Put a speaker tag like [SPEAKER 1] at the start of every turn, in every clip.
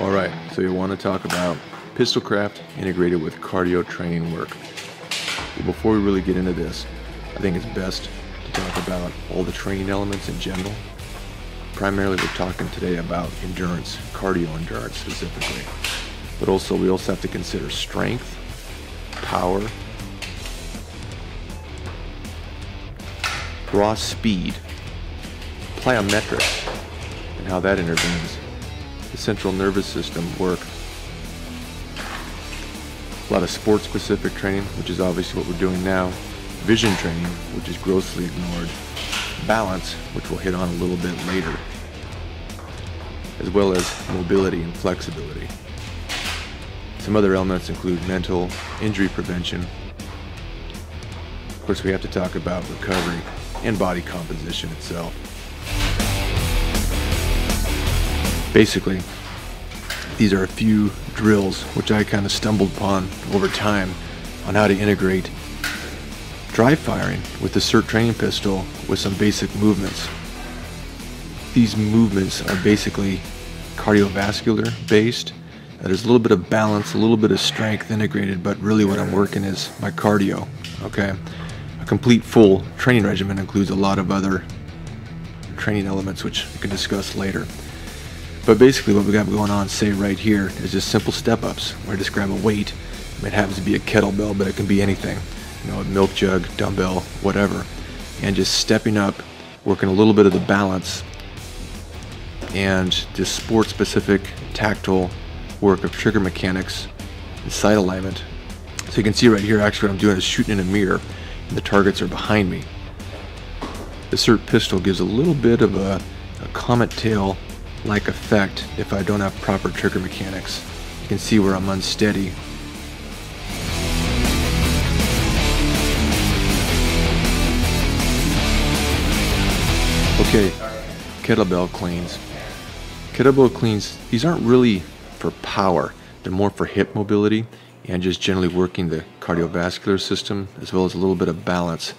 [SPEAKER 1] Alright, so you want to talk about pistolcraft integrated with cardio training work. But before we really get into this, I think it's best to talk about all the training elements in general. Primarily we're talking today about endurance, cardio endurance specifically. But also we also have to consider strength, power, raw speed, plyometrics, and how that intervenes, the central nervous system work, a lot of sport-specific training, which is obviously what we're doing now, vision training, which is grossly ignored, balance, which we'll hit on a little bit later, as well as mobility and flexibility. Some other elements include mental, injury prevention. Of course, we have to talk about recovery and body composition itself. Basically, these are a few drills which I kind of stumbled upon over time on how to integrate dry firing with the SIRT training pistol with some basic movements. These movements are basically cardiovascular based. There's a little bit of balance, a little bit of strength integrated, but really what I'm working is my cardio, okay? A complete full training regimen includes a lot of other training elements which we can discuss later. But basically what we got going on, say right here, is just simple step-ups, where I just grab a weight. It happens to be a kettlebell, but it can be anything. You know, a milk jug, dumbbell, whatever. And just stepping up, working a little bit of the balance, and just sport-specific tactile work of trigger mechanics and sight alignment. So you can see right here, actually what I'm doing is shooting in a mirror, and the targets are behind me. The SIRT pistol gives a little bit of a comet tail like effect if I don't have proper trigger mechanics. You can see where I'm unsteady. Okay, kettlebell cleans. Kettlebell cleans, these aren't really for power. They're more for hip mobility and just generally working the cardiovascular system, as well as a little bit of balance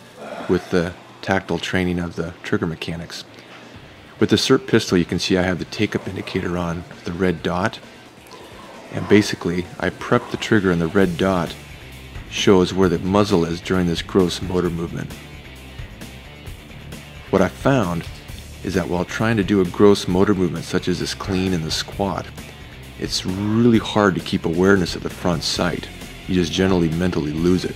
[SPEAKER 1] with the tactile training of the trigger mechanics. With the SIRT pistol, you can see I have the take-up indicator on, the red dot, and basically I prep the trigger and the red dot shows where the muzzle is during this gross motor movement. What I found is that while trying to do a gross motor movement such as this clean and the squat, it's really hard to keep awareness of the front sight. You just generally mentally lose it.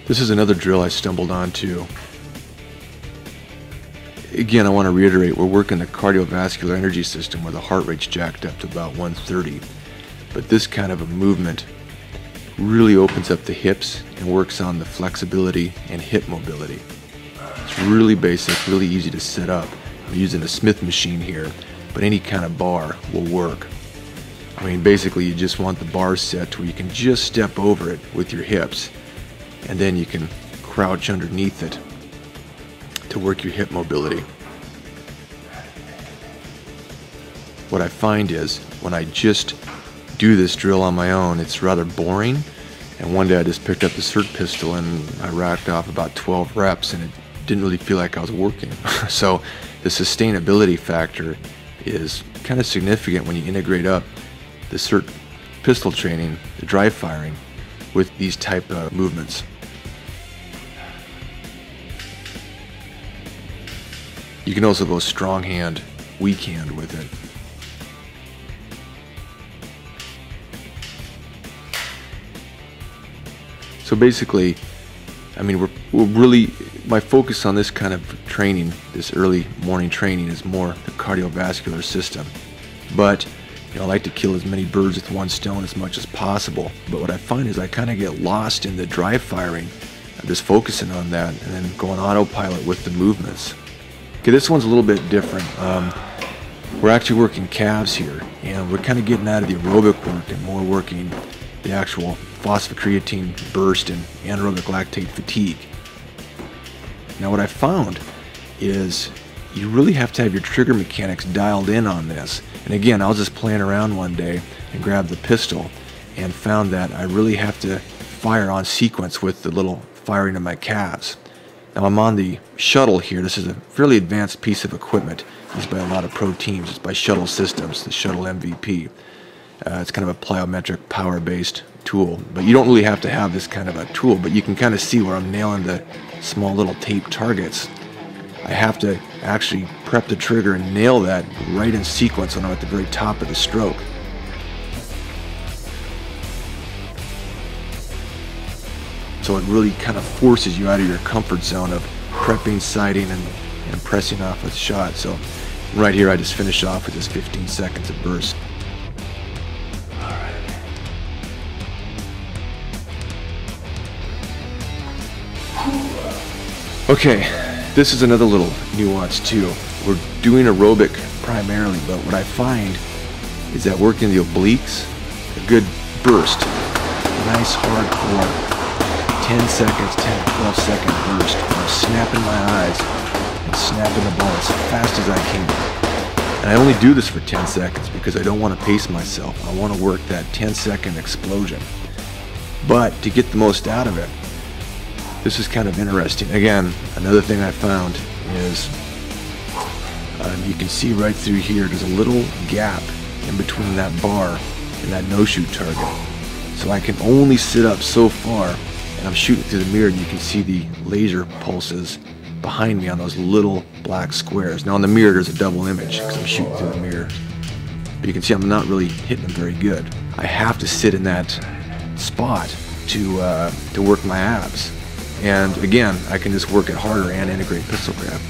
[SPEAKER 1] This is another drill I stumbled onto. Again, I want to reiterate, we're working the cardiovascular energy system where the heart rate's jacked up to about 130. But this kind of a movement really opens up the hips and works on the flexibility and hip mobility. It's really basic, really easy to set up. I'm using a Smith machine here, but any kind of bar will work. I mean, basically you just want the bar set to where you can just step over it with your hips, and then you can crouch underneath it to work your hip mobility. What I find is when I just do this drill on my own, it's rather boring, and one day I just picked up the SIRT pistol and I racked off about 12 reps and it didn't really feel like I was working. So the sustainability factor is kind of significant when you integrate up the SIRT pistol training, the dry firing, with these type of movements. You can also go strong hand, weak hand with it. So basically, I mean, we're really, my focus on this kind of training, this early morning training, is more the cardiovascular system. But, you know, I like to kill as many birds with one stone as much as possible. But what I find is I kind of get lost in the dry firing. I'm just focusing on that and then going autopilot with the movements. Okay, this one's a little bit different. We're actually working calves here, and we're kind of getting out of the aerobic work and more working the actual phosphocreatine burst and anaerobic lactate fatigue. Now what I found is you really have to have your trigger mechanics dialed in on this. And again, I was just playing around one day and grabbed the pistol and found that I really have to fire on sequence with the little firing of my calves. Now I'm on the shuttle here. This is a fairly advanced piece of equipment used by a lot of pro teams. It's by Shuttle Systems, the Shuttle MVP. It's kind of a plyometric power-based tool, but you don't really have to have this kind of a tool, but you can kind of see where I'm nailing the small little tape targets. I have to actually prep the trigger and nail that right in sequence when I'm at the very top of the stroke. So it really kind of forces you out of your comfort zone of prepping, sighting, and pressing off with shot. So right here I just finish off with just 15 seconds of burst. Okay, this is another little nuance too. We're doing aerobic primarily, but what I find is that working the obliques, a good burst, nice hardcore 10 seconds, 10, 12 second burst. I'm snapping my eyes and snapping the ball as fast as I can. And I only do this for 10 seconds because I don't want to pace myself. I want to work that 10-second explosion. But to get the most out of it, this is kind of interesting. Again, another thing I found is you can see right through here, there's a little gap in between that bar and that no-shoot target. So I can only sit up so far, and I'm shooting through the mirror, and you can see the laser pulses behind me on those little black squares. Now on the mirror there's a double image because I'm shooting through the mirror. But you can see I'm not really hitting them very good. I have to sit in that spot to work my abs. And again, I can just work it harder and integrate pistolcraft.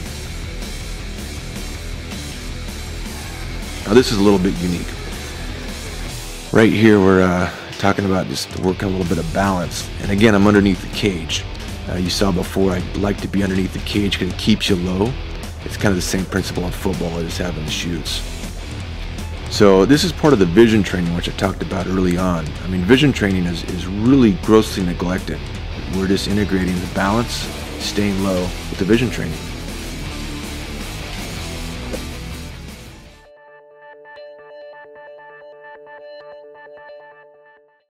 [SPEAKER 1] Now this is a little bit unique. Right here we're talking about just working a little bit of balance. And again, I'm underneath the cage. You saw before I like to be underneath the cage because it keeps you low. It's kind of the same principle in football I just have in the shoots. So this is part of the vision training which I talked about early on. I mean, vision training is really grossly neglected. We're just integrating the balance, staying low with the vision training.